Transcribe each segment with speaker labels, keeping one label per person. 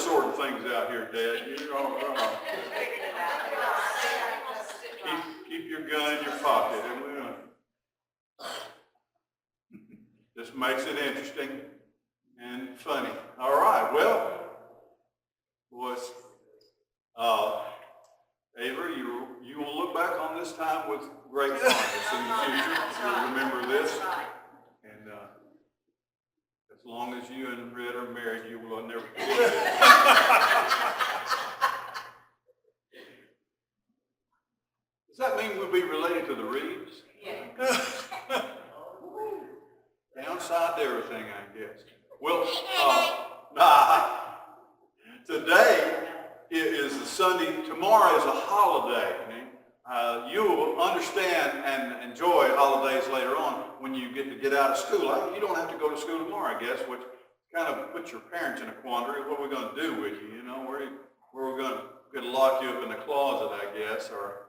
Speaker 1: sorting things out here, Dad. Keep your gun in your pocket. This makes it interesting and funny. All right, well, Avery, you will look back on this time with great fondness in the future. You'll remember this. And as long as you and Red are married, you will never forget it. Does that mean we'll be related to the Reeves? Yeah. Downside to everything, I guess. Well, today is the Sunday. Tomorrow is a holiday. You will understand and enjoy holidays later on when you get out of school. You don't have to go to school tomorrow, I guess, which kind of puts your parents in a quandary. What are we going to do with you? Where we're going to lock you up in the closet, I guess, or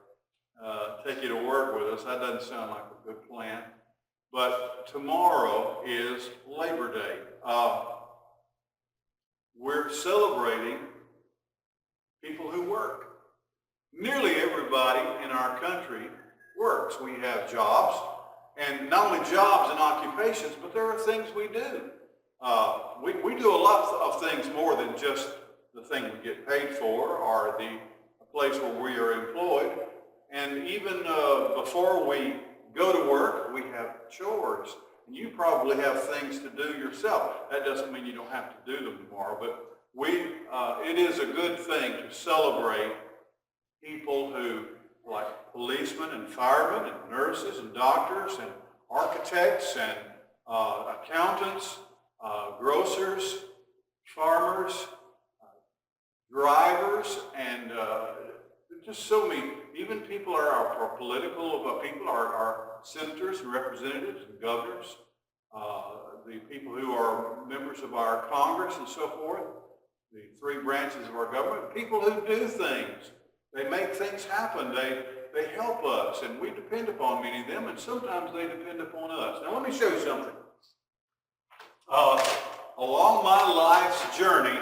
Speaker 1: take you to work with us. That doesn't sound like a good plan. But tomorrow is Labor Day. We're celebrating people who work. Nearly everybody in our country works. We have jobs, and not only jobs and occupations, but there are things we do. We do a lot of things more than just the thing we get paid for or the place where we are employed. And even before we go to work, we have chores. And you probably have things to do yourself. That doesn't mean you don't have to do them tomorrow, but it is a good thing to celebrate people who, like policemen and firemen and nurses and doctors and architects and accountants, grocers, farmers, drivers, and just so many. Even people are our political people, our senators and representatives and governors, the people who are members of our Congress and so forth, the three branches of our government, people who do things. They make things happen. They help us, and we depend upon many of them, and sometimes they depend upon us. Now, let me show you something. Along my life's journey,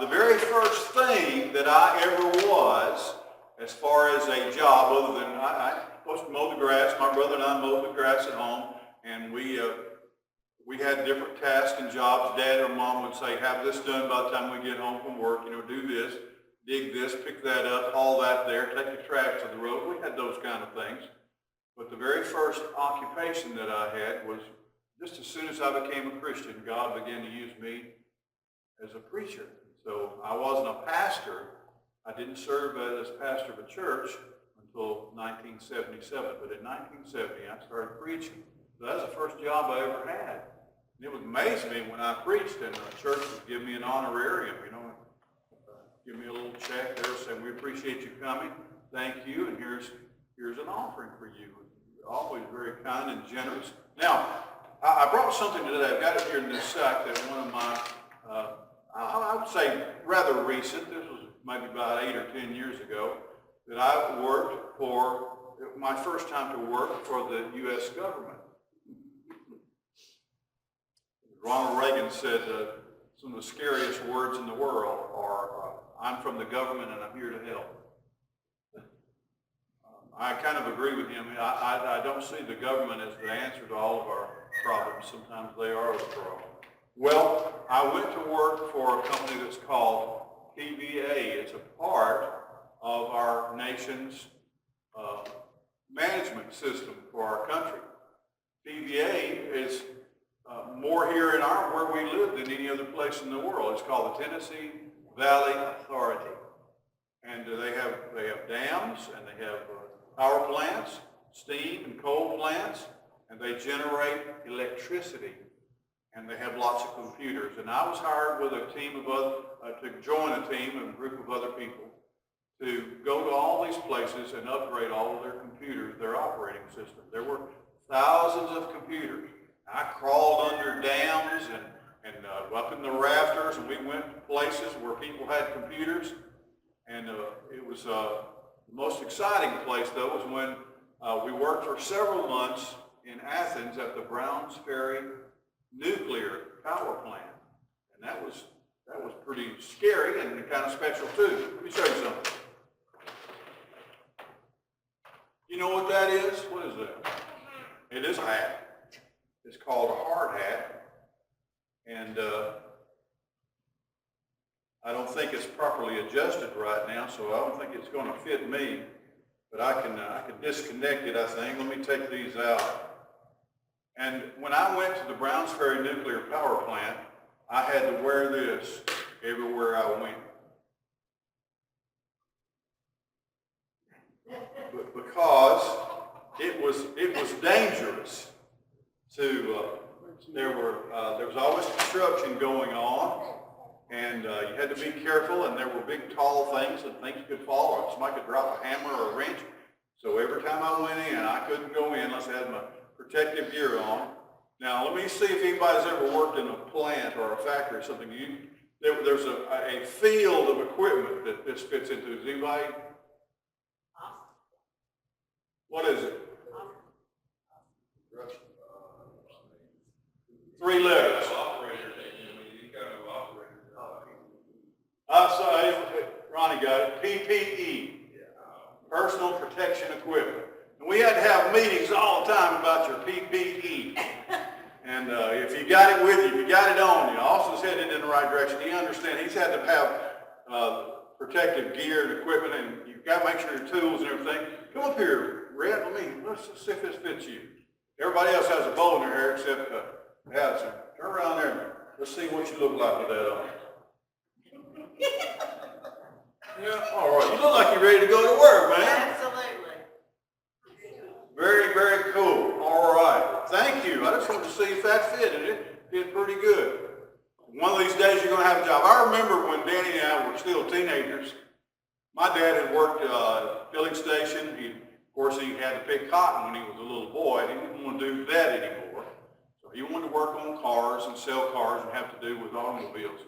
Speaker 1: the very first thing that I ever was, as far as a job, other than I was to mow the grass. My brother and I mowed the grass at home, and we had different tasks and jobs. Dad or Mom would say, have this done by the time we get home from work, do this, dig this, pick that up, haul that there, take the trash to the road. We had those kind of things. But the very first occupation that I had was just as soon as I became a Christian, God began to use me as a preacher. So I wasn't a pastor. I didn't serve as pastor of a church until 1977. But in 1970, I started preaching. So that was the first job I ever had. And it would amaze me when I preached and the church would give me an honorarium, give me a little check there saying, we appreciate you coming. Thank you. And here's an offering for you. Always very kind and generous. Now, I brought something today. I've got it here in this sack that one of my, I would say rather recent, this was maybe about 8 or 10 years ago, that I worked for, my first time to work for the U.S. government. Ronald Reagan said some of the scariest words in the world are, I'm from the government and I'm here to help. I kind of agree with him. I don't see the government as the answer to all of our problems. Sometimes they are the problem. Well, I went to work for a company that's called TVA. It's a part of our nation's management system for our country. TVA is more here in where we live than any other place in the world. It's called the Tennessee Valley Authority. And they have dams, and they have power plants, steam and coal plants, and they generate electricity. And they have lots of computers. And I was hired with a team of to join a team, a group of other people, to go to all these places and upgrade all of their computers, their operating system. There were thousands of computers. I crawled under dams and up in the rafters, and we went to places where people had computers. And it was the most exciting place, though, was when we worked for several months in Athens at the Browns Ferry nuclear power plant. And that was that was pretty scary and kind of special too. Let me show you something. You know what that is? What is that? It is a hat. It's called a hard hat. And I don't think it's properly adjusted right now, so I don't think it's going to fit me. But I can disconnect it, I think. Let me take these out. And when I went to the Browns Ferry nuclear power plant, I had to wear this everywhere I went. Because it was dangerous to, there was always construction going on, and you had to be careful, and there were big tall things and things could fall, or somebody could drop a hammer or a wrench. So every time I went in, I couldn't go in unless I had my protective gear on. Now let me see if anybody's ever worked in a plant or a factory or something. There's a field of equipment that this fits into. Is anybody? What is it? 3 letters. Ronnie got it. PPE. Personal protection equipment. And we had to have meetings all the time about your PPE. And if you got it with you, if you got it on you, Austin's headed in the right direction. You understand, he's had to have protective gear and equipment, and you've got to make sure your tools and everything. Come up here, Red. Let's see if this fits you. Everybody else has a bow in their hair except Addison. Turn around there. Let's see what you look like with that on. Yeah, all right. You look like you're ready to go to work, man.
Speaker 2: Absolutely.
Speaker 1: Very, very cool. All right. Thank you. I just wanted to see if that fitted. It fit pretty good. One of these days you're going to have a job. I remember when Danny and I were still teenagers, my dad had worked at a filling station. Of course, he had to pick cotton when he was a little boy. He didn't want to do that anymore. So he wanted to work on cars and sell cars and have to do with automobiles.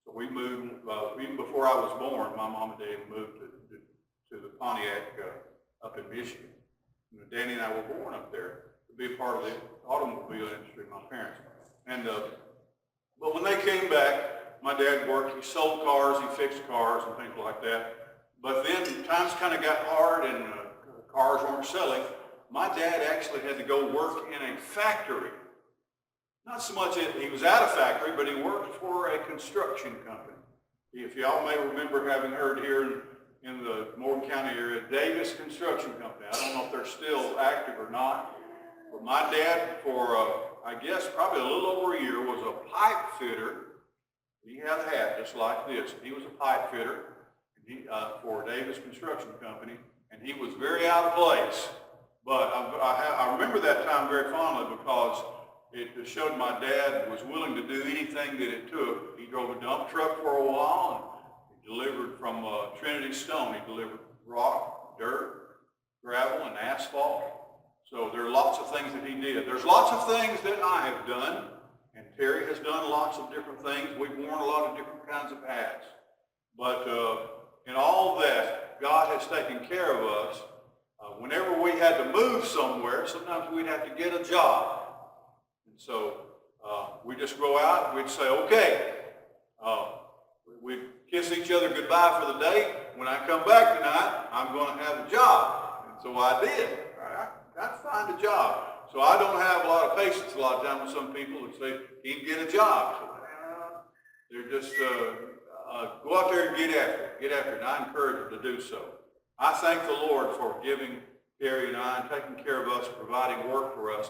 Speaker 1: So we moved, even before I was born, my mom and dad moved to the Pontiac up in Michigan. And Danny and I were born up there to be a part of the automobile industry, my parents. And but when they came back, my dad worked, he sold cars, he fixed cars and things like that. But then times kind of got hard and cars weren't selling. My dad actually had to go work in a factory. Not so much that he was at a factory, but he worked for a construction company. If y'all may remember having heard here in the Morgan County area, Davis Construction Company. I don't know if they're still active or not. But my dad, for I guess probably a little over a year, was a pipe fitter. He had a hat just like this. He was a pipe fitter for Davis Construction Company, and he was very out of place. But I remember that time very fondly because it showed my dad was willing to do anything that it took. He drove a dump truck for a while, and he delivered from Trinity Stone. He delivered rock, dirt, gravel, and asphalt. So there are lots of things that he did. There's lots of things that I have done, and Terry has done lots of different things. We've worn a lot of different kinds of hats. But in all that, God has taken care of us. Whenever we had to move somewhere, sometimes we'd have to get a job. And so we'd just go out and we'd say, okay. We'd kiss each other goodbye for the day. When I come back tonight, I'm going to have a job. And so I did. I got to find a job. So I don't have a lot of patience a lot of times with some people who say, can't get a job. So, they're just, go out there and get after it. Get after it. And I encourage them to do so. I thank the Lord for giving Terry and I and taking care of us, providing work for us.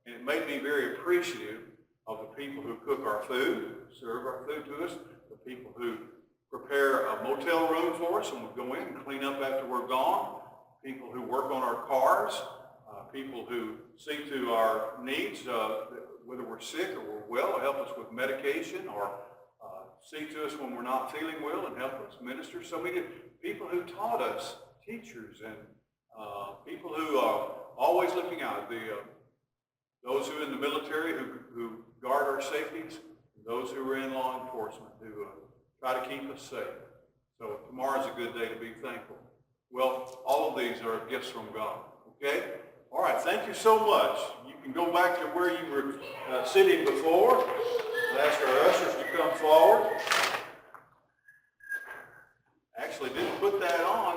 Speaker 1: And it made me very appreciative of the people who cook our food, serve our food to us, the people who prepare a motel room for us and we'll go in and clean up after we're gone, people who work on our cars, people who see to our needs, whether we're sick or we're well, help us with medication, or see to us when we're not feeling well and help us minister. So many people who taught us, teachers and people who are always looking out. Those who are in the military who guard our safeties, and those who are in law enforcement who try to keep us safe. So tomorrow's a good day to be thankful. Well, all of these are gifts from God. Okay? All right, thank you so much. You can go back to where you were sitting before. I'll ask our ushers to come forward. Actually didn't put that on